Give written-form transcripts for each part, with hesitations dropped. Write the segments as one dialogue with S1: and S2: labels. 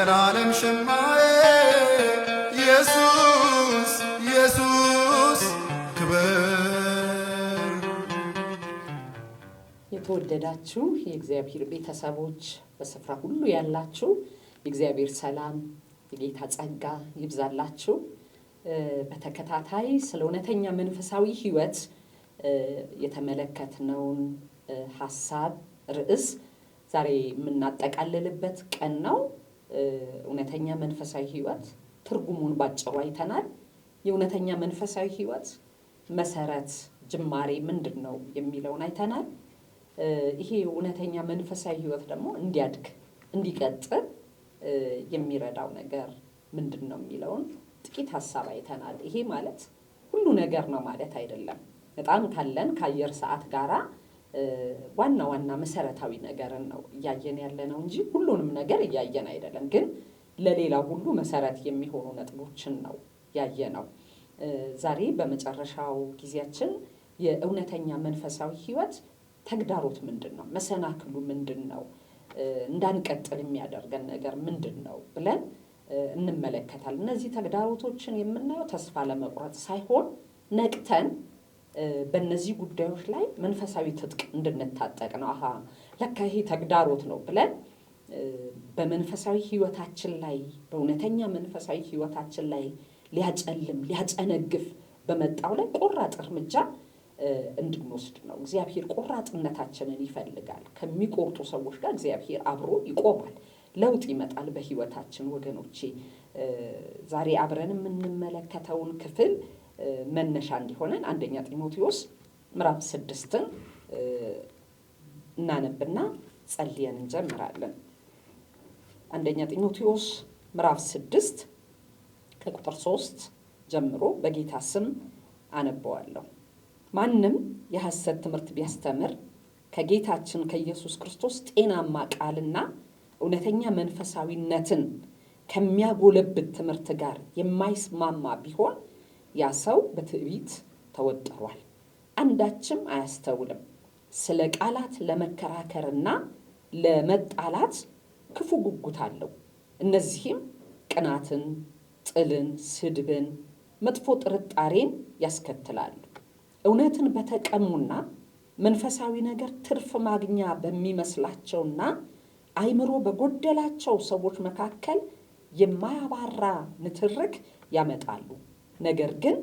S1: የዘላለም ሸማዬ ኢየሱስ ኢየሱስ ክብር።
S2: የተወደዳችሁ የእግዚአብሔር ቤተሰቦች በስፍራ ሁሉ ያላችሁ የእግዚአብሔር ሰላም የጌታ ጸጋ ይብዛላችሁ። በተከታታይ ስለ እውነተኛ መንፈሳዊ ሕይወት የተመለከትነውን ሐሳብ ርዕስ ዛሬ የምናጠቃልልበት ቀን ነው። እውነተኛ መንፈሳዊ ሕይወት ትርጉሙን ባጭሩ አይተናል። የእውነተኛ መንፈሳዊ ሕይወት መሰረት ጅማሬ ምንድነው የሚለውን አይተናል። ይሄ እውነተኛ መንፈሳዊ ሕይወት ደግሞ እንዲያድግ እንዲቀጥል የሚረዳው ነገር ምንድነው የሚለውን ጥቂት ሐሳብ አይተናል። ይሄ ማለት ሁሉ ነገር ነው ማለት አይደለም። በጣም ካለን ከአየር ሰዓት ጋራ ዋና ዋና መሰረታዊ ነገርን ነው እያየን ያለነው እንጂ ሁሉንም ነገር እያየን አይደለም። ግን ለሌላው ሁሉ መሰረት የሚሆኑ ነጥቦችን ነው ያየነው። ዛሬ በመጨረሻው ጊዜያችን የእውነተኛ መንፈሳዊ ሕይወት ተግዳሮት ምንድነው? መሰናክሉ ምንድነው? እንዳንቀጥል የሚያደርገን ነገር ምንድነው ብለን እንመለከታለን። እነዚህ ተግዳሮቶችን የምናየው ተስፋ ለመቁረጥ ሳይሆን ነቅተን በእነዚህ ጉዳዮች ላይ መንፈሳዊ ትጥቅ እንድንታጠቅ ነው። ለካ ይሄ ተግዳሮት ነው ብለን በመንፈሳዊ ሕይወታችን ላይ በእውነተኛ መንፈሳዊ ሕይወታችን ላይ ሊያጨልም ሊያጨነግፍ በመጣው ላይ ቆራጥ እርምጃ እንድንወስድ ነው። እግዚአብሔር ቆራጥነታችንን ይፈልጋል። ከሚቆርጡ ሰዎች ጋር እግዚአብሔር አብሮ ይቆማል። ለውጥ ይመጣል በሕይወታችን ወገኖቼ። ዛሬ አብረን የምንመለከተውን ክፍል መነሻ እንዲሆነን አንደኛ ጢሞቴዎስ ምዕራፍ 6ን እናነብና ጸልየን እንጀምራለን። አንደኛ ጢሞቴዎስ ምዕራፍ 6 ከቁጥር 3 ጀምሮ በጌታ ስም አነበዋለሁ። ማንም የሐሰት ትምህርት ቢያስተምር ከጌታችን ከኢየሱስ ክርስቶስ ጤናማ ቃልና እውነተኛ መንፈሳዊነትን ከሚያጎለብት ትምህርት ጋር የማይስማማ ቢሆን ያ ሰው በትዕቢት ተወጥሯል፣ አንዳችም አያስተውልም። ስለ ቃላት ለመከራከርና ለመጣላት ክፉ ጉጉት አለው። እነዚህም ቅናትን፣ ጥልን፣ ስድብን፣ መጥፎ ጥርጣሬን ያስከትላሉ። እውነትን በተቀሙና መንፈሳዊ ነገር ትርፍ ማግኛ በሚመስላቸውና አይምሮ በጎደላቸው ሰዎች መካከል የማያባራ ንትርክ ያመጣሉ። ነገር ግን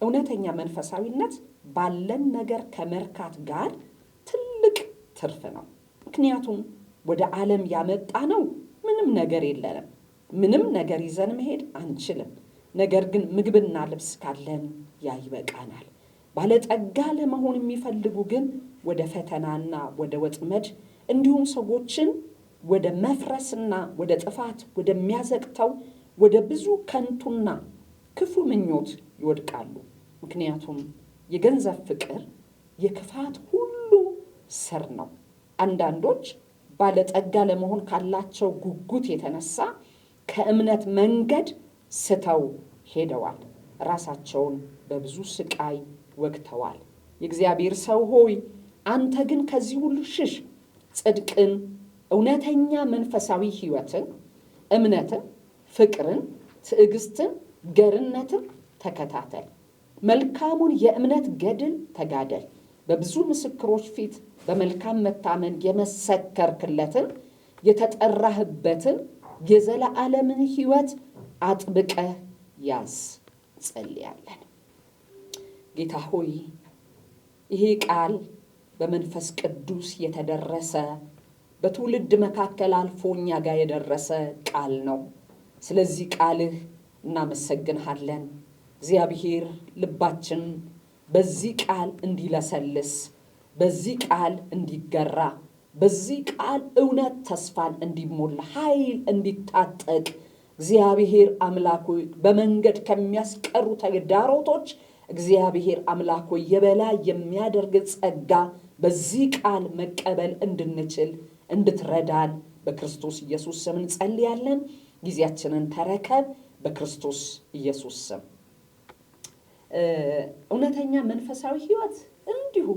S2: እውነተኛ መንፈሳዊነት ባለን ነገር ከመርካት ጋር ትልቅ ትርፍ ነው። ምክንያቱም ወደ ዓለም ያመጣ ነው ምንም ነገር የለንም። ምንም ነገር ይዘን መሄድ አንችልም። ነገር ግን ምግብና ልብስ ካለን ያ ይበቃናል። ባለጠጋ ለመሆን የሚፈልጉ ግን ወደ ፈተናና ወደ ወጥመድ እንዲሁም ሰዎችን ወደ መፍረስና ወደ ጥፋት ወደሚያዘቅተው ወደ ብዙ ከንቱና ክፉ ምኞት ይወድቃሉ። ምክንያቱም የገንዘብ ፍቅር የክፋት ሁሉ ስር ነው። አንዳንዶች ባለጠጋ ለመሆን ካላቸው ጉጉት የተነሳ ከእምነት መንገድ ስተው ሄደዋል፣ ራሳቸውን በብዙ ስቃይ ወግተዋል። የእግዚአብሔር ሰው ሆይ አንተ ግን ከዚህ ሁሉ ሽሽ። ጽድቅን፣ እውነተኛ መንፈሳዊ ሕይወትን፣ እምነትን፣ ፍቅርን፣ ትዕግስትን፣ ገርነትን ተከታተል። መልካሙን የእምነት ገድል ተጋደል። በብዙ ምስክሮች ፊት በመልካም መታመን የመሰከርክለትን የተጠራህበትን የዘላለምን ሕይወት አጥብቀህ ያዝ። ጸልያለን። ጌታ ሆይ ይሄ ቃል በመንፈስ ቅዱስ የተደረሰ በትውልድ መካከል አልፎ እኛ ጋር የደረሰ ቃል ነው። ስለዚህ ቃልህ እናመሰግንሃለን። እግዚአብሔር ልባችን በዚህ ቃል እንዲለሰልስ፣ በዚህ ቃል እንዲገራ፣ በዚህ ቃል እውነት ተስፋን እንዲሞላ፣ ኃይል እንዲታጠቅ እግዚአብሔር አምላክ ሆይ በመንገድ ከሚያስቀሩ ተግዳሮቶች እግዚአብሔር አምላክ ሆይ የበላይ የሚያደርግ ጸጋ በዚህ ቃል መቀበል እንድንችል እንድትረዳን በክርስቶስ ኢየሱስ ስም እንጸልያለን። ጊዜያችንን ተረከብ በክርስቶስ ኢየሱስ ስም። እውነተኛ መንፈሳዊ ሕይወት እንዲሁ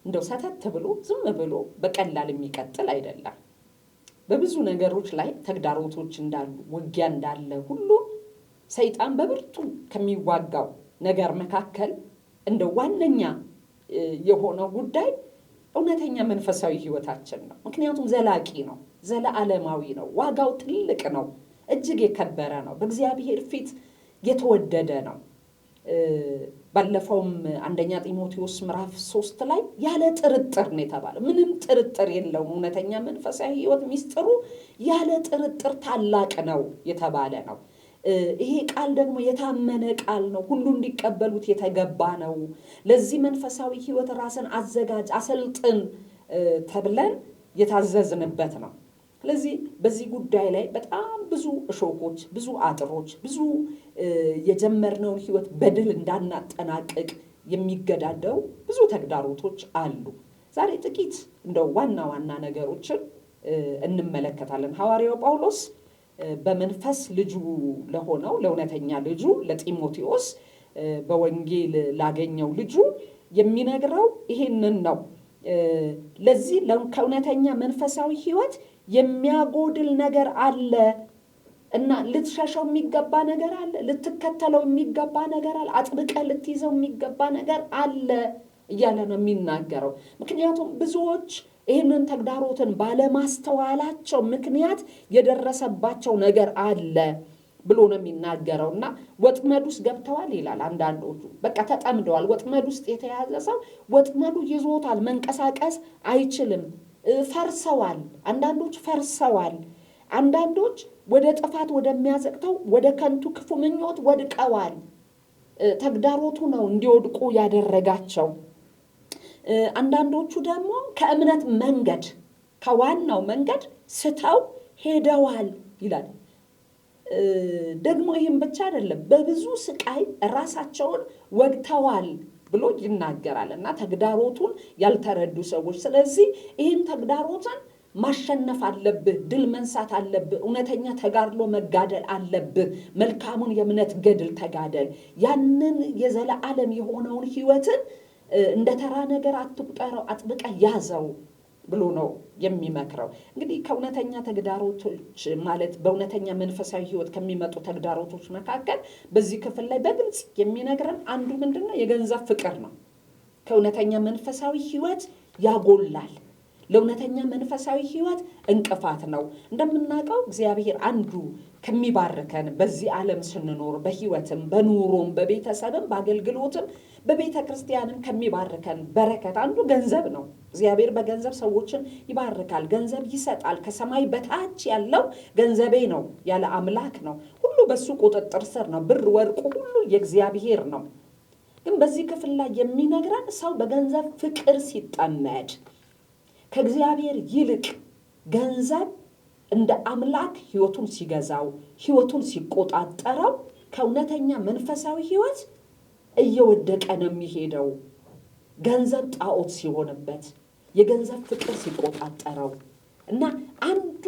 S2: እንደው ሰተት ብሎ ዝም ብሎ በቀላል የሚቀጥል አይደለም። በብዙ ነገሮች ላይ ተግዳሮቶች እንዳሉ ውጊያ እንዳለ ሁሉ ሰይጣን በብርቱ ከሚዋጋው ነገር መካከል እንደ ዋነኛ የሆነው ጉዳይ እውነተኛ መንፈሳዊ ህይወታችን ነው። ምክንያቱም ዘላቂ ነው፣ ዘለዓለማዊ ነው፣ ዋጋው ትልቅ ነው፣ እጅግ የከበረ ነው፣ በእግዚአብሔር ፊት የተወደደ ነው። ባለፈውም አንደኛ ጢሞቴዎስ ምዕራፍ 3 ላይ ያለ ጥርጥር ነው የተባለው። ምንም ጥርጥር የለውም። እውነተኛ መንፈሳዊ ህይወት ሚስጥሩ ያለ ጥርጥር ታላቅ ነው የተባለ ነው። ይሄ ቃል ደግሞ የታመነ ቃል ነው፣ ሁሉ እንዲቀበሉት የተገባ ነው። ለዚህ መንፈሳዊ ህይወት ራስን አዘጋጅ፣ አሰልጥን ተብለን የታዘዝንበት ነው። ስለዚህ በዚህ ጉዳይ ላይ በጣም ብዙ እሾኮች፣ ብዙ አጥሮች፣ ብዙ የጀመርነውን ህይወት በድል እንዳናጠናቅቅ የሚገዳደሩ ብዙ ተግዳሮቶች አሉ። ዛሬ ጥቂት እንደው ዋና ዋና ነገሮችን እንመለከታለን። ሐዋርያው ጳውሎስ በመንፈስ ልጁ ለሆነው ለእውነተኛ ልጁ ለጢሞቴዎስ በወንጌል ላገኘው ልጁ የሚነግረው ይሄንን ነው። ለዚህ ከእውነተኛ መንፈሳዊ ህይወት የሚያጎድል ነገር አለ እና ልትሸሸው የሚገባ ነገር አለ፣ ልትከተለው የሚገባ ነገር አለ፣ አጥብቀህ ልትይዘው የሚገባ ነገር አለ እያለ ነው የሚናገረው። ምክንያቱም ብዙዎች ይህንን ተግዳሮትን ባለማስተዋላቸው ምክንያት የደረሰባቸው ነገር አለ ብሎ ነው የሚናገረው እና ወጥመድ ውስጥ ገብተዋል ይላል። አንዳንዶቹ በቃ ተጠምደዋል። ወጥመድ ውስጥ የተያዘ ሰው ወጥመዱ ይዞታል፣ መንቀሳቀስ አይችልም። ፈርሰዋል። አንዳንዶች ፈርሰዋል። አንዳንዶች ወደ ጥፋት ወደሚያዘቅተው ወደ ከንቱ ክፉ ምኞት ወድቀዋል። ተግዳሮቱ ነው እንዲወድቁ ያደረጋቸው። አንዳንዶቹ ደግሞ ከእምነት መንገድ ከዋናው መንገድ ስተው ሄደዋል ይላል። ደግሞ ይህም ብቻ አይደለም፣ በብዙ ስቃይ ራሳቸውን ወግተዋል ብሎ ይናገራል እና ተግዳሮቱን ያልተረዱ ሰዎች። ስለዚህ ይህን ተግዳሮትን ማሸነፍ አለብህ፣ ድል መንሳት አለብህ፣ እውነተኛ ተጋድሎ መጋደል አለብህ፣ መልካሙን የእምነት ገድል ተጋደል፣ ያንን የዘላለም የሆነውን ህይወትን እንደ ተራ ነገር አትቁጠረው፣ አጥብቀህ ያዘው ብሎ ነው የሚመክረው። እንግዲህ ከእውነተኛ ተግዳሮቶች ማለት በእውነተኛ መንፈሳዊ ህይወት ከሚመጡ ተግዳሮቶች መካከል በዚህ ክፍል ላይ በግልጽ የሚነግረን አንዱ ምንድነው? የገንዘብ ፍቅር ነው። ከእውነተኛ መንፈሳዊ ህይወት ያጎላል፣ ለእውነተኛ መንፈሳዊ ህይወት እንቅፋት ነው። እንደምናውቀው እግዚአብሔር አንዱ ከሚባርከን በዚህ ዓለም ስንኖር በህይወትም በኑሮም በቤተሰብም በአገልግሎትም በቤተ ክርስቲያንም ከሚባርከን በረከት አንዱ ገንዘብ ነው። እግዚአብሔር በገንዘብ ሰዎችን ይባርካል፣ ገንዘብ ይሰጣል። ከሰማይ በታች ያለው ገንዘቤ ነው ያለ አምላክ ነው። ሁሉ በሱ ቁጥጥር ስር ነው። ብር ወርቁ ሁሉ የእግዚአብሔር ነው። ግን በዚህ ክፍል ላይ የሚነግረን ሰው በገንዘብ ፍቅር ሲጠመድ ከእግዚአብሔር ይልቅ ገንዘብ እንደ አምላክ ህይወቱን ሲገዛው ህይወቱን ሲቆጣጠረው ከእውነተኛ መንፈሳዊ ህይወት እየወደቀ ነው የሚሄደው። ገንዘብ ጣዖት ሲሆንበት፣ የገንዘብ ፍቅር ሲቆጣጠረው እና አንዱ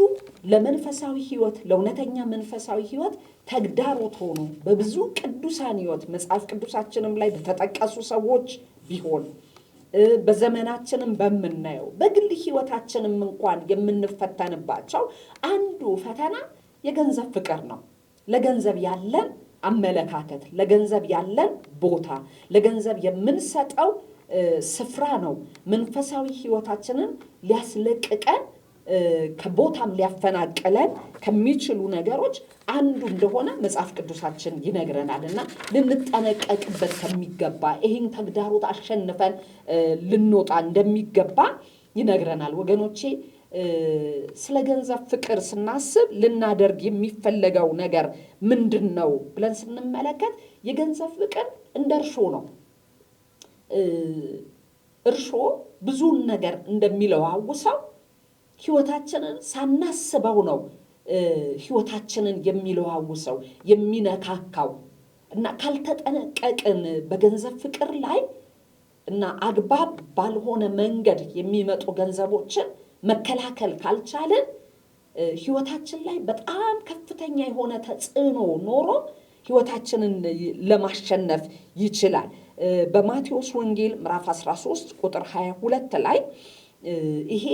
S2: ለመንፈሳዊ ህይወት ለእውነተኛ መንፈሳዊ ህይወት ተግዳሮት ሆኖ በብዙ ቅዱሳን ህይወት መጽሐፍ ቅዱሳችንም ላይ በተጠቀሱ ሰዎች ቢሆን በዘመናችንም በምናየው በግል ህይወታችንም እንኳን የምንፈተንባቸው አንዱ ፈተና የገንዘብ ፍቅር ነው። ለገንዘብ ያለን አመለካከት፣ ለገንዘብ ያለን ቦታ፣ ለገንዘብ የምንሰጠው ስፍራ ነው መንፈሳዊ ህይወታችንን ሊያስለቅቀን ከቦታም ሊያፈናቅለን ከሚችሉ ነገሮች አንዱ እንደሆነ መጽሐፍ ቅዱሳችን ይነግረናል እና ልንጠነቀቅበት ከሚገባ ይህን ተግዳሮት አሸንፈን ልንወጣ እንደሚገባ ይነግረናል። ወገኖቼ ስለ ገንዘብ ፍቅር ስናስብ ልናደርግ የሚፈለገው ነገር ምንድን ነው ብለን ስንመለከት የገንዘብ ፍቅር እንደ እርሾ ነው። እርሾ ብዙን ነገር እንደሚለዋውሰው ህይወታችንን ሳናስበው ነው ህይወታችንን የሚለዋውሰው የሚነካካው እና ካልተጠነቀቅን በገንዘብ ፍቅር ላይ እና አግባብ ባልሆነ መንገድ የሚመጡ ገንዘቦችን መከላከል ካልቻለን ህይወታችን ላይ በጣም ከፍተኛ የሆነ ተጽዕኖ ኖሮ ህይወታችንን ለማሸነፍ ይችላል። በማቴዎስ ወንጌል ምዕራፍ 13 ቁጥር 22 ላይ ይሄ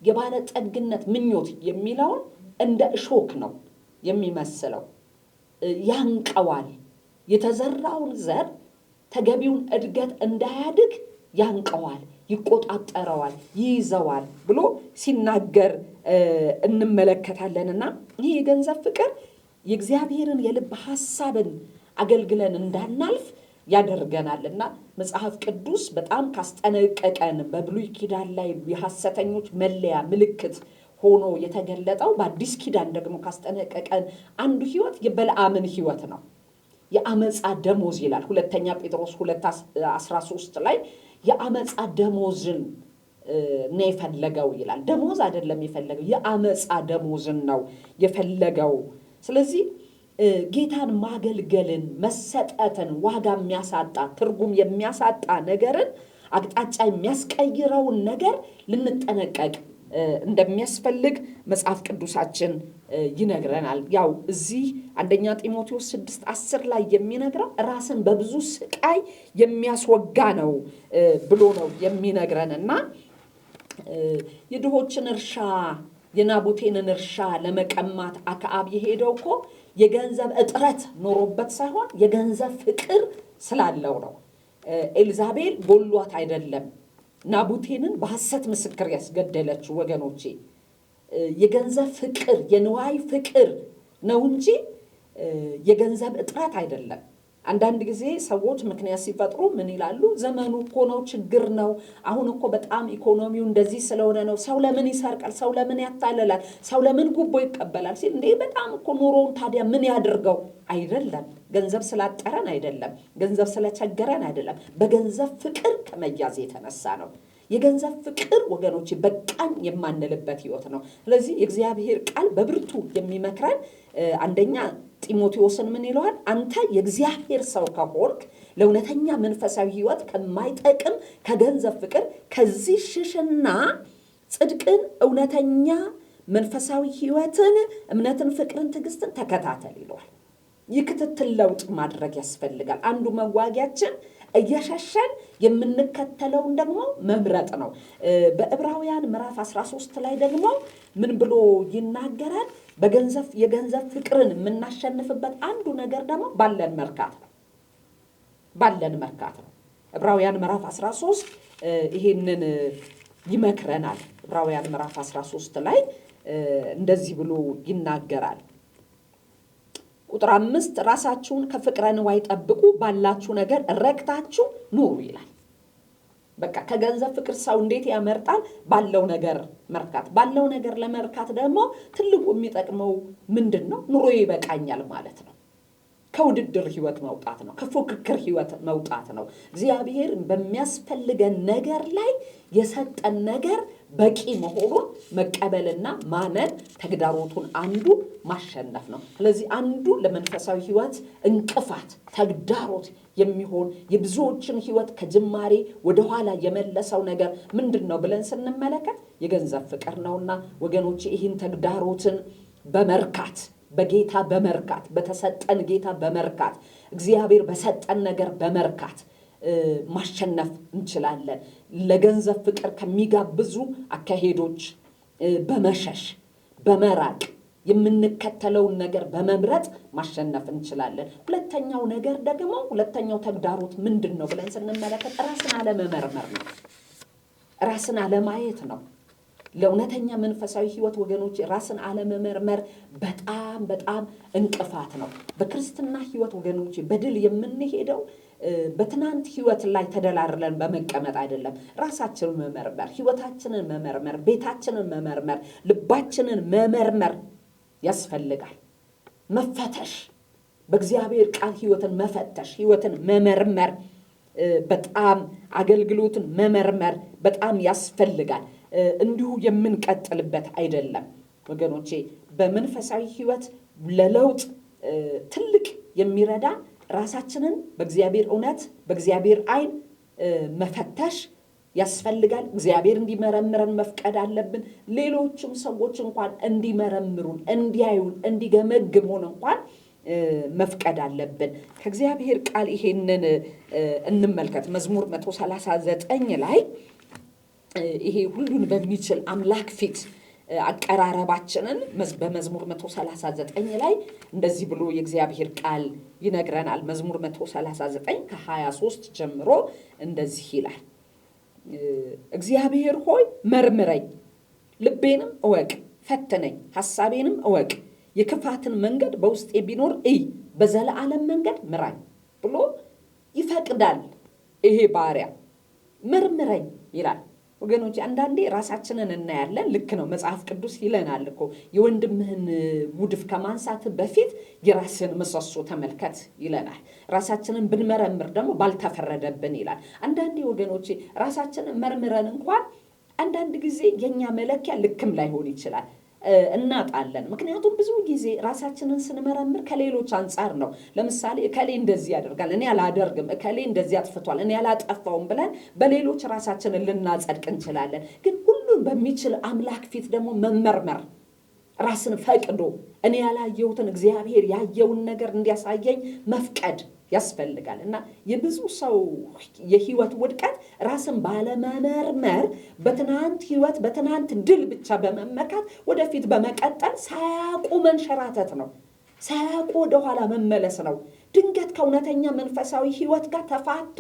S2: የባለጠግነት ምኞት የሚለውን እንደ እሾክ ነው የሚመስለው። ያንቀዋል። የተዘራውን ዘር ተገቢውን እድገት እንዳያድግ ያንቀዋል፣ ይቆጣጠረዋል፣ ይይዘዋል ብሎ ሲናገር እንመለከታለንና ይህ የገንዘብ ፍቅር የእግዚአብሔርን የልብ ሐሳብን አገልግለን እንዳናልፍ ያደርገናልና መጽሐፍ ቅዱስ በጣም ካስጠነቀቀን በብሉይ ኪዳን ላይ የሐሰተኞች መለያ ምልክት ሆኖ የተገለጠው በአዲስ ኪዳን ደግሞ ካስጠነቀቀን አንዱ ህይወት የበለዓምን ህይወት ነው። የአመፃ ደሞዝ ይላል ሁለተኛ ጴጥሮስ 2:13 ላይ የአመፃ ደሞዝን ነው የፈለገው ይላል። ደሞዝ አይደለም የፈለገው፣ የአመፃ ደሞዝን ነው የፈለገው። ስለዚህ ጌታን ማገልገልን፣ መሰጠትን፣ ዋጋ የሚያሳጣ ትርጉም የሚያሳጣ ነገርን፣ አቅጣጫ የሚያስቀይረውን ነገር ልንጠነቀቅ እንደሚያስፈልግ መጽሐፍ ቅዱሳችን ይነግረናል። ያው እዚህ አንደኛ ጢሞቴዎስ 6:10 ላይ የሚነግረው ራስን በብዙ ስቃይ የሚያስወጋ ነው ብሎ ነው የሚነግረንና የድሆችን እርሻ የናቡቴንን እርሻ ለመቀማት አክዓብ የሄደው እኮ የገንዘብ እጥረት ኖሮበት ሳይሆን የገንዘብ ፍቅር ስላለው ነው። ኤልዛቤል ጎሏት አይደለም ናቡቴንን በሐሰት ምስክር ያስገደለችው ወገኖቼ። የገንዘብ ፍቅር የንዋይ ፍቅር ነው እንጂ የገንዘብ እጥረት አይደለም። አንዳንድ ጊዜ ሰዎች ምክንያት ሲፈጥሩ ምን ይላሉ? ዘመኑ እኮ ነው፣ ችግር ነው፣ አሁን እኮ በጣም ኢኮኖሚው እንደዚህ ስለሆነ ነው፣ ሰው ለምን ይሰርቃል፣ ሰው ለምን ያታለላል፣ ሰው ለምን ጉቦ ይቀበላል ሲል እንዴ በጣም እኮ ኑሮውን ታዲያ ምን ያድርገው? አይደለም። ገንዘብ ስላጠረን አይደለም፣ ገንዘብ ስለቸገረን አይደለም፣ በገንዘብ ፍቅር ከመያዝ የተነሳ ነው። የገንዘብ ፍቅር ወገኖች በቃኝ የማንልበት ህይወት ነው። ስለዚህ የእግዚአብሔር ቃል በብርቱ የሚመክረን አንደኛ ጢሞቴዎስን ምን ይለዋል? አንተ የእግዚአብሔር ሰው ከሆንክ ለእውነተኛ መንፈሳዊ ህይወት ከማይጠቅም ከገንዘብ ፍቅር ከዚህ ሽሽና ጽድቅን፣ እውነተኛ መንፈሳዊ ህይወትን፣ እምነትን፣ ፍቅርን፣ ትዕግስትን ተከታተል ይለዋል። የክትትል ለውጥ ማድረግ ያስፈልጋል። አንዱ መዋጊያችን እየሸሸን የምንከተለውን ደግሞ መምረጥ ነው። በዕብራውያን ምዕራፍ 13 ላይ ደግሞ ምን ብሎ ይናገራል? የገንዘብ ፍቅርን የምናሸንፍበት አንዱ ነገር ደግሞ ባለን መርካት ነው። ዕብራውያን ምዕራፍ 13 ይሄንን ይመክረናል። ዕብራውያን ምዕራፍ 13 ላይ እንደዚህ ብሎ ይናገራል። ቁጥር 5 ራሳችሁን ከፍቅረ ንዋይ ጠብቁ፣ ባላችሁ ነገር ረክታችሁ ኑሩ ይላል። በቃ ከገንዘብ ፍቅር ሰው እንዴት ያመርጣል? ባለው ነገር መርካት። ባለው ነገር ለመርካት ደግሞ ትልቁ የሚጠቅመው ምንድን ነው? ኑሮ ይበቃኛል ማለት ነው። ከውድድር ህይወት መውጣት ነው። ከፉክክር ህይወት መውጣት ነው። እግዚአብሔር በሚያስፈልገን ነገር ላይ የሰጠን ነገር በቂ መሆኑን መቀበልና ማመን፣ ተግዳሮቱን አንዱ ማሸነፍ ነው። ስለዚህ አንዱ ለመንፈሳዊ ህይወት እንቅፋት ተግዳሮት የሚሆን የብዙዎችን ህይወት ከጅማሬ ወደኋላ የመለሰው ነገር ምንድን ነው ብለን ስንመለከት የገንዘብ ፍቅር ነውና ወገኖች ይህን ተግዳሮትን በመርካት በጌታ በመርካት በተሰጠን ጌታ በመርካት እግዚአብሔር በሰጠን ነገር በመርካት ማሸነፍ እንችላለን። ለገንዘብ ፍቅር ከሚጋብዙ አካሄዶች በመሸሽ በመራቅ የምንከተለውን ነገር በመምረጥ ማሸነፍ እንችላለን። ሁለተኛው ተግዳሮት ምንድን ነው ብለን ስንመለከት ራስን አለመመርመር ነው። ራስን አለማየት ነው። ለእውነተኛ መንፈሳዊ ህይወት ወገኖች ራስን አለመመርመር በጣም እንቅፋት ነው። በክርስትና ህይወት ወገኖች በድል የምንሄደው በትናንት ህይወት ላይ ተደላርለን በመቀመጥ አይደለም። ራሳችንን መመርመር፣ ህይወታችንን መመርመር፣ ቤታችንን መመርመር፣ ልባችንን መመርመር ያስፈልጋል። መፈተሽ፣ በእግዚአብሔር ቃል ህይወትን መፈተሽ፣ ህይወትን መመርመር፣ በጣም አገልግሎትን መመርመር በጣም ያስፈልጋል። እንዲሁ የምንቀጥልበት አይደለም ወገኖቼ። በመንፈሳዊ ህይወት ለለውጥ ትልቅ የሚረዳ ራሳችንን በእግዚአብሔር እውነት በእግዚአብሔር አይን መፈተሽ ያስፈልጋል። እግዚአብሔር እንዲመረምረን መፍቀድ አለብን። ሌሎችም ሰዎች እንኳን እንዲመረምሩን፣ እንዲያዩን፣ እንዲገመግሙን እንኳን መፍቀድ አለብን። ከእግዚአብሔር ቃል ይሄንን እንመልከት። መዝሙር 139 ላይ ይሄ ሁሉን በሚችል አምላክ ፊት አቀራረባችንን በመዝሙር 139 ላይ እንደዚህ ብሎ የእግዚአብሔር ቃል ይነግረናል። መዝሙር 139 ከ23 ጀምሮ እንደዚህ ይላል። እግዚአብሔር ሆይ መርምረኝ፣ ልቤንም እወቅ፣ ፈትነኝ፣ ሐሳቤንም እወቅ፣ የክፋትን መንገድ በውስጤ ቢኖር እይ፣ በዘላለም መንገድ ምራኝ ብሎ ይፈቅዳል። ይሄ ባሪያ መርምረኝ ይላል። ወገኖች አንዳንዴ ራሳችንን እናያለን። ልክ ነው፣ መጽሐፍ ቅዱስ ይለናል እኮ የወንድምህን ጉድፍ ከማንሳት በፊት የራስን ምሰሶ ተመልከት ይለናል። ራሳችንን ብንመረምር ደግሞ ባልተፈረደብን ይላል። አንዳንዴ ወገኖቼ ራሳችንን መርምረን እንኳን አንዳንድ ጊዜ የኛ መለኪያ ልክም ላይሆን ይችላል፣ እናጣለን። ምክንያቱም ብዙ ጊዜ ራሳችንን ስንመረምር ከሌሎች አንጻር ነው። ለምሳሌ እከሌ እንደዚህ ያደርጋል እኔ አላደርግም፣ እከሌ እንደዚህ አጥፍቷል እኔ አላጠፋውም ብለን በሌሎች ራሳችንን ልናጸድቅ እንችላለን። ግን ሁሉን በሚችል አምላክ ፊት ደግሞ መመርመር፣ ራስን ፈቅዶ እኔ ያላየሁትን እግዚአብሔር ያየውን ነገር እንዲያሳየኝ መፍቀድ ያስፈልጋል። እና የብዙ ሰው የህይወት ውድቀት ራስን ባለመመርመር በትናንት ህይወት በትናንት ድል ብቻ በመመካት ወደፊት በመቀጠል ሳያውቁ መንሸራተት ነው። ሳያውቁ ወደኋላ መመለስ ነው። ድንገት ከእውነተኛ መንፈሳዊ ህይወት ጋር ተፋቶ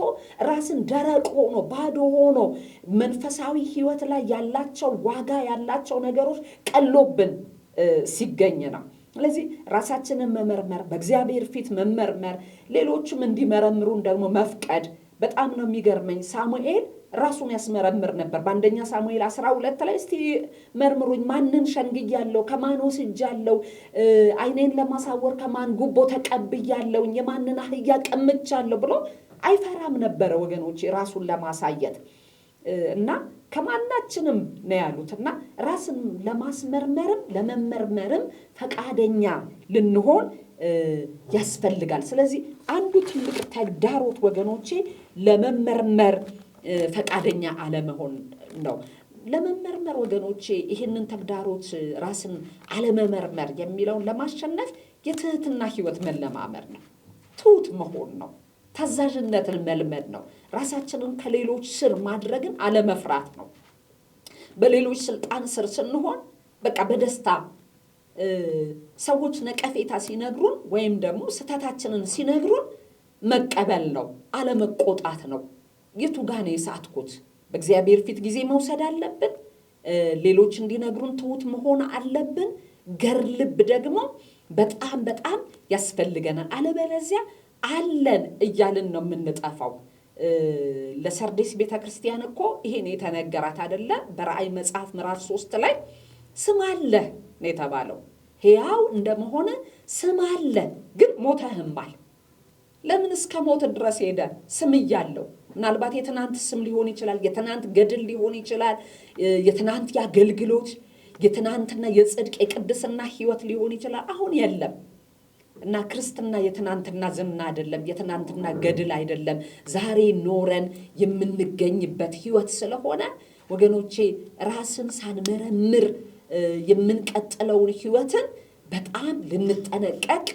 S2: ራስን ደረቅ ሆኖ ባዶ ሆኖ መንፈሳዊ ህይወት ላይ ያላቸው ዋጋ ያላቸው ነገሮች ቀሎብን ሲገኝ ነው። ስለዚህ ራሳችንን መመርመር፣ በእግዚአብሔር ፊት መመርመር፣ ሌሎችም እንዲመረምሩን ደግሞ መፍቀድ። በጣም ነው የሚገርመኝ። ሳሙኤል ራሱን ያስመረምር ነበር። በአንደኛ ሳሙኤል 12 ላይ እስቲ መርምሩኝ፣ ማንን ሸንግያለሁ፣ ከማን ወስጃለሁ፣ ዓይኔን ለማሳወር ከማን ጉቦ ተቀብያለሁ፣ የማንን አህያ ቀምቻለሁ ብሎ አይፈራም ነበረ ወገኖቼ ራሱን ለማሳየት እና ከማናችንም ነው ያሉትና ራስን ለማስመርመርም ለመመርመርም ፈቃደኛ ልንሆን ያስፈልጋል። ስለዚህ አንዱ ትልቅ ተግዳሮት ወገኖቼ ለመመርመር ፈቃደኛ አለመሆን ነው። ለመመርመር ወገኖቼ ይህንን ተግዳሮት ራስን አለመመርመር የሚለውን ለማሸነፍ የትህትና ህይወት መለማመር ነው። ትሁት መሆን ነው። ታዛዥነትን መልመድ ነው። ራሳችንን ከሌሎች ስር ማድረግን አለመፍራት ነው። በሌሎች ስልጣን ስር ስንሆን በቃ በደስታ ሰዎች ነቀፌታ ሲነግሩን ወይም ደግሞ ስህተታችንን ሲነግሩን መቀበል ነው፣ አለመቆጣት ነው። የቱ ጋር ነው የሳትኩት? በእግዚአብሔር ፊት ጊዜ መውሰድ አለብን። ሌሎች እንዲነግሩን ትሁት መሆን አለብን። ገር ልብ ደግሞ በጣም በጣም ያስፈልገናል። አለበለዚያ አለን እያልን ነው የምንጠፋው። ለሰርዴስ ቤተክርስቲያን እኮ ይሄን የተነገራት አይደለ? በራእይ መጽሐፍ ምዕራፍ 3 ላይ ስም አለ ነው የተባለው። ሕያው እንደመሆነ ስም አለ፣ ግን ሞተህማል። ለምን እስከ ሞት ድረስ ሄደ? ስም እያለው ምናልባት የትናንት ስም ሊሆን ይችላል፣ የትናንት ገድል ሊሆን ይችላል፣ የትናንት የአገልግሎት የትናንትና የጽድቅ የቅድስና ህይወት ሊሆን ይችላል። አሁን የለም። እና ክርስትና የትናንትና ዝና አይደለም፣ የትናንትና ገድል አይደለም። ዛሬ ኖረን የምንገኝበት ህይወት ስለሆነ ወገኖቼ ራስን ሳንመረምር የምንቀጥለውን ህይወትን በጣም ልንጠነቀቅ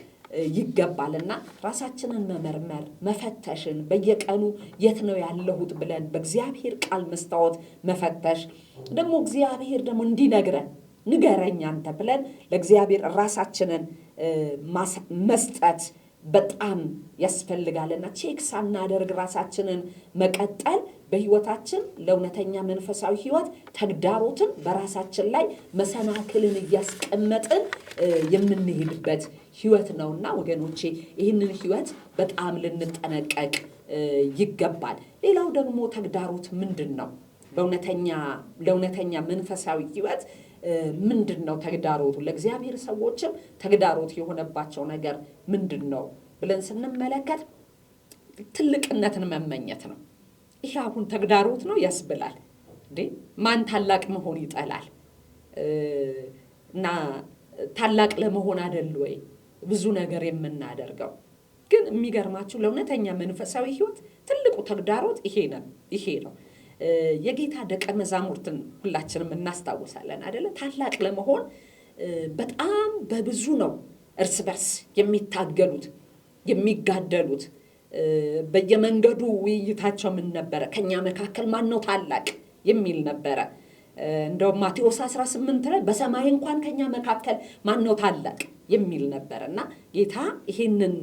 S2: ይገባልና ራሳችንን መመርመር መፈተሽን በየቀኑ የት ነው ያለሁት ብለን በእግዚአብሔር ቃል መስታወት መፈተሽ ደግሞ እግዚአብሔር ደግሞ እንዲነግረን ንገረኝ አንተ ብለን ለእግዚአብሔር ራሳችንን መስጠት በጣም ያስፈልጋልና ቼክ ሳናደርግ ራሳችንን መቀጠል በህይወታችን ለእውነተኛ መንፈሳዊ ህይወት ተግዳሮትን በራሳችን ላይ መሰናክልን እያስቀመጥን የምንሄድበት ህይወት ነውና ወገኖቼ ይህንን ህይወት በጣም ልንጠነቀቅ ይገባል። ሌላው ደግሞ ተግዳሮት ምንድነው? ለእውነተኛ መንፈሳዊ ህይወት ምንድነው ተግዳሮቱ? ለእግዚአብሔር ሰዎችም ተግዳሮት የሆነባቸው ነገር ምንድነው ብለን ስንመለከት ትልቅነትን መመኘት ነው። ይሄ አሁን ተግዳሮት ነው ያስብላል እንዴ? ማን ታላቅ መሆን ይጠላል? እና ታላቅ ለመሆን አይደል ወይ ብዙ ነገር የምናደርገው? ግን የሚገርማችሁ ለእውነተኛ መንፈሳዊ ህይወት ትልቁ ተግዳሮት ይሄ ነው። የጌታ ደቀ መዛሙርትን ሁላችንም እናስታውሳለን አይደለ? ታላቅ ለመሆን በጣም በብዙ ነው እርስ በርስ የሚታገሉት የሚጋደሉት። በየመንገዱ ውይይታቸው ምን ነበረ? ከኛ መካከል ማን ነው ታላቅ የሚል ነበረ። እንደው ማቴዎስ 18 ላይ በሰማይ እንኳን ከኛ መካከል ማን ነው ታላቅ የሚል ነበርና ጌታ ይሄንን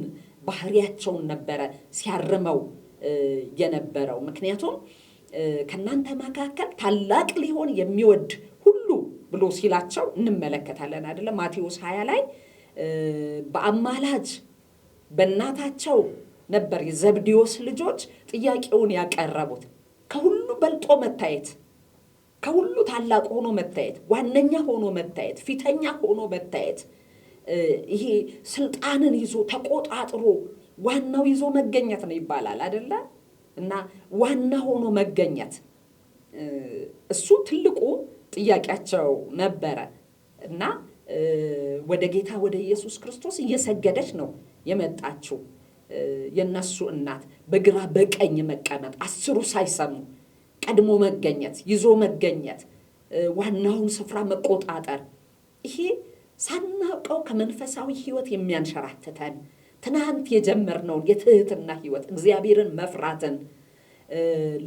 S2: ባህሪያቸውን ነበረ ሲያርመው የነበረው። ምክንያቱም ከናንተ መካከል ታላቅ ሊሆን የሚወድ ሁሉ ብሎ ሲላቸው እንመለከታለን አይደለ? ማቴዎስ 20 ላይ በአማላጅ በእናታቸው ነበር የዘብዴዎስ ልጆች ጥያቄውን ያቀረቡት። ከሁሉ በልጦ መታየት፣ ከሁሉ ታላቅ ሆኖ መታየት፣ ዋነኛ ሆኖ መታየት፣ ፊተኛ ሆኖ መታየት፣ ይሄ ስልጣንን ይዞ ተቆጣጥሮ ዋናው ይዞ መገኘት ነው ይባላል አይደለ? እና ዋና ሆኖ መገኘት እሱ ትልቁ ጥያቄያቸው ነበረ። እና ወደ ጌታ ወደ ኢየሱስ ክርስቶስ እየሰገደች ነው የመጣችው የነሱ እናት። በግራ በቀኝ መቀመጥ፣ 10 ሳይሰሙ ቀድሞ መገኘት፣ ይዞ መገኘት፣ ዋናውን ስፍራ መቆጣጠር፣ ይሄ ሳናውቀው ከመንፈሳዊ ህይወት የሚያንሸራትተን ትናንት የጀመርነውን የትህትና ህይወት፣ እግዚአብሔርን መፍራትን፣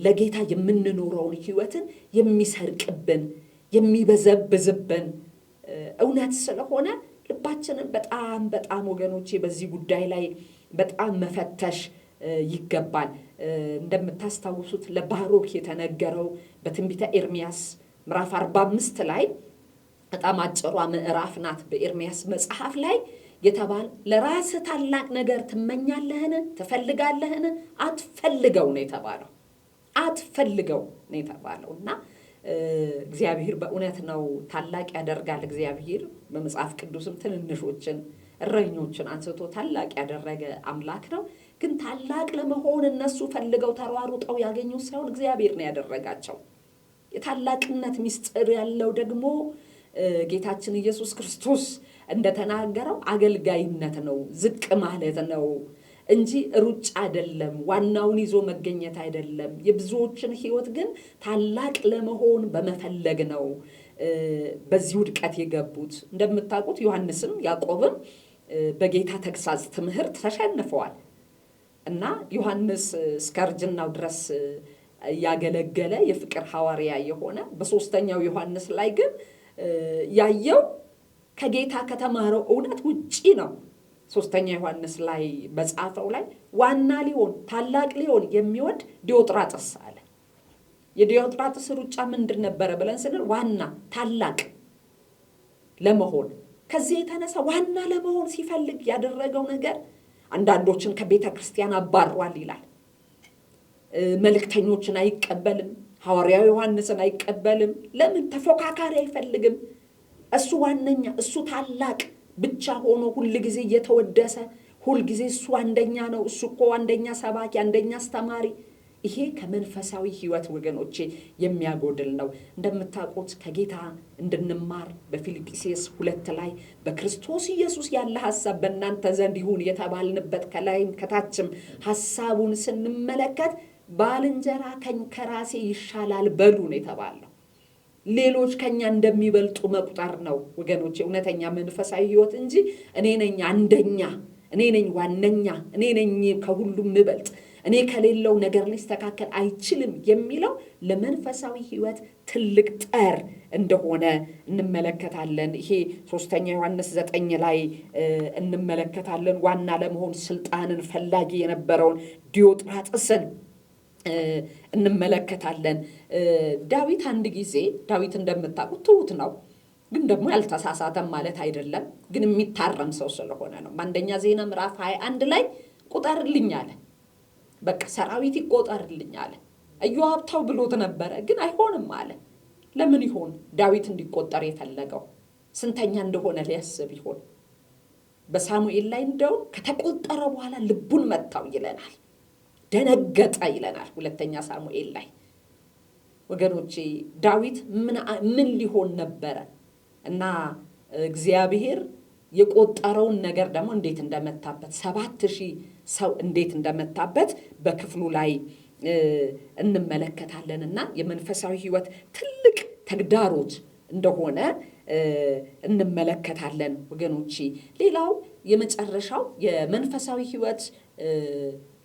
S2: ለጌታ የምንኖረውን ህይወትን የሚሰርቅብን የሚበዘብዝብን እውነት ስለሆነ ልባችንን በጣም በጣም ወገኖቼ በዚህ ጉዳይ ላይ በጣም መፈተሽ ይገባል። እንደምታስታውሱት ለባሮክ የተነገረው በትንቢተ ኤርምያስ ምዕራፍ 45 ላይ በጣም አጭሯ ምዕራፍ ናት። በኤርምያስ መጽሐፍ ላይ የተባለ ለራስ ታላቅ ነገር ትመኛለህን? ትፈልጋለህን? አትፈልገው ነው የተባለው። አትፈልገው ነው የተባለው። እና እግዚአብሔር በእውነት ነው ታላቅ ያደርጋል። እግዚአብሔር በመጽሐፍ ቅዱስም ትንንሾችን እረኞችን አንስቶ ታላቅ ያደረገ አምላክ ነው። ግን ታላቅ ለመሆን እነሱ ፈልገው ተሯሩጠው ያገኙ ሳይሆን እግዚአብሔር ነው ያደረጋቸው። የታላቅነት ምስጢር ያለው ደግሞ ጌታችን ኢየሱስ ክርስቶስ እንደተናገረው አገልጋይነት ነው፣ ዝቅ ማለት ነው እንጂ ሩጫ አይደለም፣ ዋናውን ይዞ መገኘት አይደለም። የብዙዎችን ህይወት ግን ታላቅ ለመሆን በመፈለግ ነው በዚህ ውድቀት የገቡት። እንደምታውቁት ዮሐንስም ያዕቆብም በጌታ ተግሳጽ ትምህርት ተሸንፈዋል እና ዮሐንስ እስከ እርጅናው ድረስ ያገለገለ የፍቅር ሐዋርያ የሆነ፣ በሶስተኛው ዮሐንስ ላይ ግን ያየው ከጌታ ከተማረው እውነት ውጪ ነው። ሶስተኛ ዮሐንስ ላይ በጻፈው ላይ ዋና ሊሆን ታላቅ ሊሆን የሚወድ ዲዮጥራጥስ አለ። የዲዮጥራጥስ ሩጫ ምንድን ነበረ ብለን ስንል ዋና ታላቅ ለመሆን፣ ከዚህ የተነሳ ዋና ለመሆን ሲፈልግ ያደረገው ነገር አንዳንዶችን ከቤተ ክርስቲያን አባሯል ይላል። መልእክተኞችን አይቀበልም፣ ሐዋርያው ዮሐንስን አይቀበልም። ለምን? ተፎካካሪ አይፈልግም። እሱ ዋነኛ፣ እሱ ታላቅ ብቻ ሆኖ ሁል ጊዜ እየተወደሰ ሁል ጊዜ እሱ አንደኛ ነው፣ እሱ እኮ አንደኛ ሰባኪ፣ አንደኛ አስተማሪ። ይሄ ከመንፈሳዊ ህይወት ወገኖቼ የሚያጎድል ነው። እንደምታውቁት ከጌታ እንድንማር በፊልጵስዩስ 2 ላይ በክርስቶስ ኢየሱስ ያለ ሐሳብ በእናንተ ዘንድ ይሁን የተባልንበት ከላይም ከታችም ሐሳቡን ስንመለከት ባልንጀራ ከራሴ ይሻላል በሉ ነው የተባለው። ሌሎች ከኛ እንደሚበልጡ መቁጠር ነው ወገኖቼ እውነተኛ መንፈሳዊ ህይወት እንጂ እኔ ነኝ አንደኛ፣ እኔ ነኝ ዋነኛ፣ እኔ ነኝ ከሁሉም ምበልጥ፣ እኔ ከሌለው ነገር ሊስተካከል አይችልም የሚለው ለመንፈሳዊ ህይወት ትልቅ ጠር እንደሆነ እንመለከታለን። ይሄ 3ኛ ዮሐንስ 9 ላይ እንመለከታለን። ዋና ለመሆን ስልጣንን ፈላጊ የነበረውን ዲዮጥራጥስን እንመለከታለን። ዳዊት አንድ ጊዜ ዳዊት እንደምታውቁት ትሁት ነው፣ ግን ደግሞ ያልተሳሳተም ማለት አይደለም፣ ግን የሚታረም ሰው ስለሆነ ነው። አንደኛ ዜና ምዕራፍ 21 ላይ ቁጠርልኝ አለ። በቃ ሰራዊት ይቆጠርልኝ አለ። ኢዮአብ ተው ብሎት ነበረ፣ ግን አይሆንም አለ። ለምን ይሆን ዳዊት እንዲቆጠር የፈለገው? ስንተኛ እንደሆነ ሊያስብ ይሆን? በሳሙኤል ላይ እንደው ከተቆጠረ በኋላ ልቡን መታው ይለናል፣ ደነገጠ ይለናል 2ኛ ሳሙኤል ላይ። ወገኖቼ ዳዊት ምን ሊሆን ነበረ? እና እግዚአብሔር የቆጠረውን ነገር ደግሞ እንዴት እንደመታበት 7000 ሰው እንዴት እንደመታበት በክፍሉ ላይ እንመለከታለንና የመንፈሳዊ ህይወት ትልቅ ተግዳሮት እንደሆነ እንመለከታለን ወገኖቼ። ሌላው የመጨረሻው የመንፈሳዊ ህይወት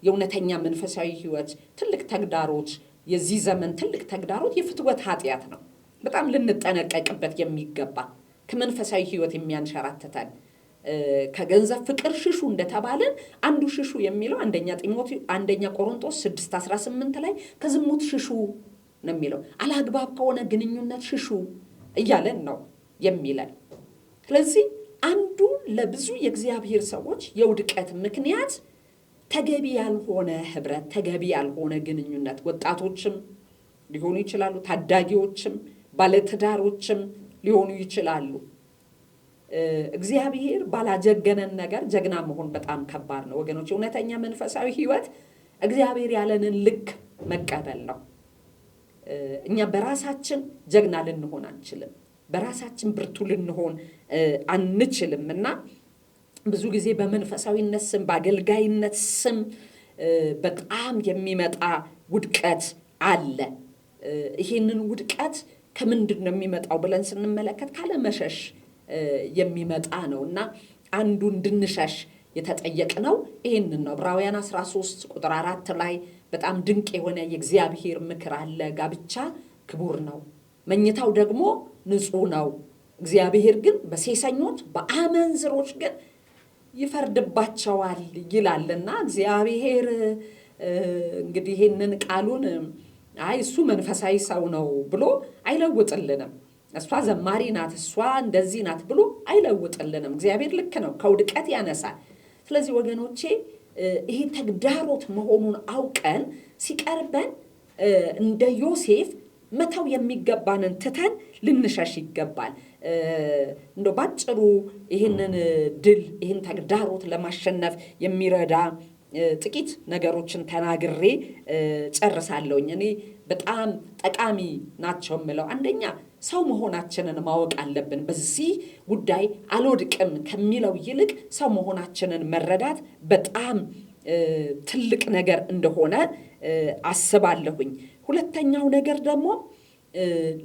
S2: የእውነተኛ መንፈሳዊ ህይወት ትልቅ ተግዳሮት የዚህ ዘመን ትልቅ ተግዳሮት የፍትወት ኃጢአት ነው። በጣም ልንጠነቀቅበት የሚገባ ከመንፈሳዊ ህይወት የሚያንሸራትተን ከገንዘብ ፍቅር ሽሹ እንደተባለን አንዱ ሽሹ የሚለው አንደኛ ቆሮንቶስ 6:18 ላይ ከዝሙት ሽሹ ነው የሚለው። አላግባብ ከሆነ ግንኙነት ሽሹ እያለን ነው የሚለን። ስለዚህ አንዱ ለብዙ የእግዚአብሔር ሰዎች የውድቀት ምክንያት ተገቢ ያልሆነ ህብረት፣ ተገቢ ያልሆነ ግንኙነት፣ ወጣቶችም ሊሆኑ ይችላሉ፣ ታዳጊዎችም ባለትዳሮችም ሊሆኑ ይችላሉ። እግዚአብሔር ባላጀገነን ነገር ጀግና መሆን በጣም ከባድ ነው ወገኖች። እውነተኛ መንፈሳዊ ህይወት እግዚአብሔር ያለንን ልክ መቀበል ነው። እኛ በራሳችን ጀግና ልንሆን አንችልም፣ በራሳችን ብርቱ ልንሆን አንችልም እና ብዙ ጊዜ በመንፈሳዊነት ስም በአገልጋይነት ስም በጣም የሚመጣ ውድቀት አለ። ይህንን ውድቀት ከምንድን ነው የሚመጣው ብለን ስንመለከት ካለመሸሽ የሚመጣ ነው እና አንዱ እንድንሸሽ የተጠየቅነው ይህንን ነው። ዕብራውያን 13:4 ላይ በጣም ድንቅ የሆነ የእግዚአብሔር ምክር አለ። ጋብቻ ክቡር ነው፣ መኝታው ደግሞ ንጹህ ነው፣ እግዚአብሔር ግን በሴሰኞች በአመንዝሮች ግን ይፈርድባቸዋል ይላልና እግዚአብሔር እንግዲህ ይህንን ቃሉን እሱ መንፈሳዊ ሰው ነው ብሎ አይለውጥልንም። እሷ ዘማሪ ናት፣ እሷ እንደዚህ ናት ብሎ አይለውጥልንም። እግዚአብሔር ልክ ነው፣ ከውድቀት ያነሳል። ስለዚህ ወገኖቼ ይሄ ተግዳሮት መሆኑን አውቀን ሲቀርበን እንደ ዮሴፍ መተው የሚገባንን ትተን ልንሸሽ ይገባል። እንደው ባጭሩ ይህንን ይህን ተግዳሮት ለማሸነፍ የሚረዳ ጥቂት ነገሮችን ተናግሬ ጨርሳለሁኝ። እኔ በጣም ጠቃሚ ናቸው የምለው አንደኛ ሰው መሆናችንን ማወቅ አለብን። በዚህ ጉዳይ አልወድቅም ከሚለው ይልቅ ሰው መሆናችንን መረዳት በጣም ትልቅ ነገር እንደሆነ አስባለሁኝ። ሁለተኛው ነገር ደግሞ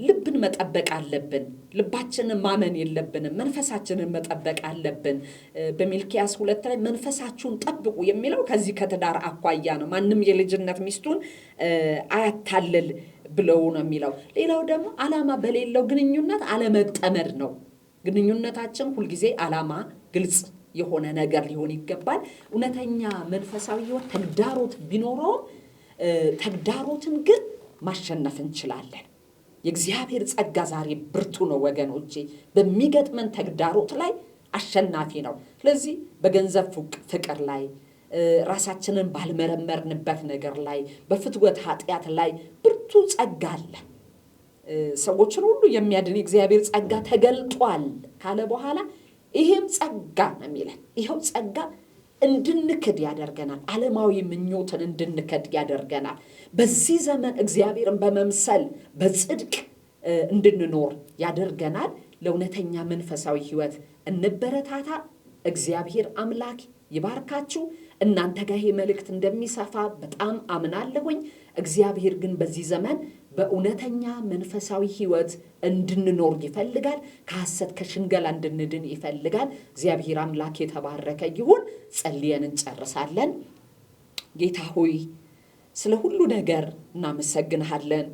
S2: ልብን መጠበቅ አለብን። ልባችንን ማመን የለብንም፣ መንፈሳችንን መጠበቅ አለብን። በሚልክያስ 2 ላይ መንፈሳችሁን ጠብቁ የሚለው ከዚህ ከትዳር አኳያ ነው። ማንም የልጅነት ሚስቱን አያታልል ብለው ነው የሚለው። ሌላው ደግሞ ዓላማ በሌለው ግንኙነት አለመጠመድ ነው። ግንኙነታችን ሁልጊዜ ዓላማ ግልጽ የሆነ ነገር ሊሆን ይገባል። እውነተኛ መንፈሳዊ ህይወት ተግዳሮት ቢኖረውም ተግዳሮትን ግን ማሸነፍ እንችላለን። የእግዚአብሔር ጸጋ ዛሬ ብርቱ ነው ወገኖቼ። በሚገጥመን ተግዳሮት ላይ አሸናፊ ነው። ስለዚህ በገንዘብ ፍቅር ላይ ራሳችንን ባልመረመርንበት ነገር ላይ በፍትወት ኃጢአት ላይ ብርቱ ጸጋ አለ። ሰዎችን ሁሉ የሚያድን የእግዚአብሔር ጸጋ ተገልጧል ካለ በኋላ ይሄም ጸጋ ነው የሚለን። ይሄው ጸጋ እንድንክድ ያደርገናል። ዓለማዊ ምኞትን እንድንክድ ያደርገናል። በዚህ ዘመን እግዚአብሔርን በመምሰል በጽድቅ እንድንኖር ያደርገናል። ለእውነተኛ መንፈሳዊ ህይወት እንበረታታ። እግዚአብሔር አምላክ ይባርካችሁ። እናንተ ጋር ይሄ መልእክት እንደሚሰፋ በጣም አምናለሁኝ። እግዚአብሔር ግን በዚህ ዘመን በእውነተኛ መንፈሳዊ ህይወት እንድንኖር ይፈልጋል። ከሐሰት ከሽንገላ እንድንድን ይፈልጋል። እግዚአብሔር አምላክ የተባረከ ይሁን። ጸልየን እንጨርሳለን። ጌታ ሆይ ስለ ሁሉ ነገር እናመሰግንሃለን።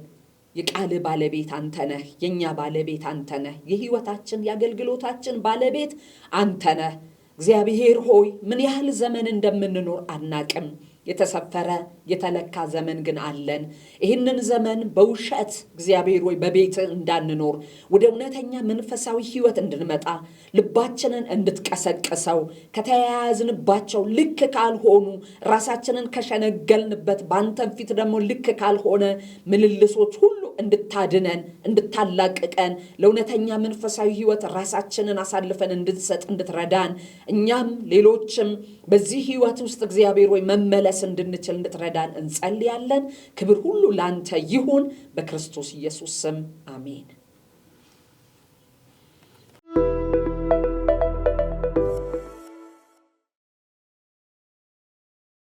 S2: የቃል ባለቤት አንተ ነህ። የኛ ባለቤት አንተ ነህ። የህይወታችን የአገልግሎታችን ባለቤት አንተ ነህ። እግዚአብሔር ሆይ ምን ያህል ዘመን እንደምንኖር አናቅም። የተሰፈረ የተለካ ዘመን ግን አለን። ይህንን ዘመን በውሸት እግዚአብሔር ሆይ በቤት እንዳንኖር ወደ እውነተኛ መንፈሳዊ ህይወት እንድንመጣ ልባችንን እንድትቀሰቅሰው ከተያያዝንባቸው ልክ ካልሆኑ ራሳችንን ከሸነገልንበት ባንተን ፊት ደግሞ ልክ ካልሆነ ምልልሶች ሁሉ እንድታድነን እንድታላቅቀን ለእውነተኛ መንፈሳዊ ህይወት ራሳችንን አሳልፈን እንድንሰጥ እንድትረዳን እኛም ሌሎችም በዚህ ህይወት ውስጥ እግዚአብሔር ሆይ መመለስ እንድንችል እንድትረዳን እንጸልያለን። ክብር ሁሉ ላንተ ይሁን በክርስቶስ ኢየሱስ ስም አሜን።